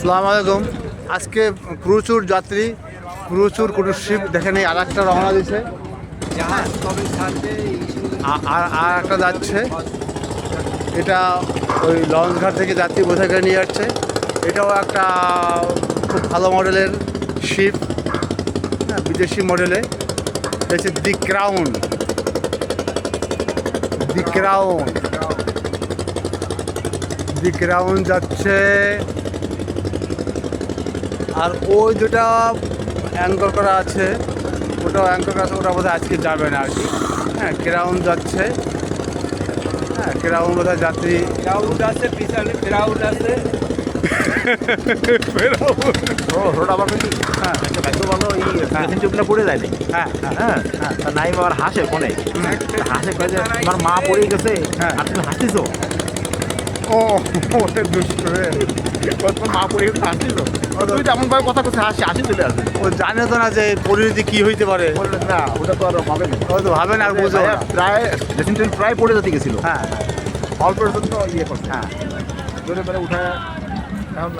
আসসালামু আলাইকুম। আজকে প্রচুর যাত্রী, প্রচুর ক্রুজ শিপ দেখেন, এই আর একটা রওনা দিছে, আর একটা যাচ্ছে। এটা ওই লঞ্চ ঘাট থেকে যাত্রী বোঝাই করে নিয়ে যাচ্ছে। এটাও একটা খুব ভালো মডেলের শিপ, হ্যাঁ, বিদেশি মডেলে। হচ্ছে দি ক্রাউন, দি ক্রাউন, দি ক্রাউন যাচ্ছে। আর ওই দুটা অ্যাঙ্কর করা আছে, ওটাও অ্যাঙ্কর করা আছে, ওটা বোধহয় আজকে যাবে না আর কি। হ্যাঁ, ক্রাউন যাচ্ছে। হ্যাঁ, ক্রাউন বোধহয় যাত্রী ক্রাউড আছে, পিছনে ক্রাউড আছে। রোড আবার কি হ্যাঁ একটা ভাগ্য ভালো এই প্যাসেঞ্জারগুলো পড়ে যায় না। হ্যাঁ হ্যাঁ তা নাই আবার হাসে ফোনে, হাসে কয়ে যে তোমার মা পড়ে গেছে হ্যাঁ। আর তুমি হাসিছো। ও ওটা দুষ্ট রে। তোমার মা পড়ে গেছে হাসিছো, তুমি তেমন ভাবে কথা করছে হাসি হাসি চলে আসে। ও জানে তো না যে পরিণতি কি হইতে পারে, বললেন না ওটা তো আর হবে না। ও তো ভাবে না আর বুঝো না। প্রায় ড্রেসিং টেবিল প্রায় পড়ে যেতে গেছিল, হ্যাঁ অল্পের জন্য ইয়ে করছে, হ্যাঁ জোরে করে উঠে এখন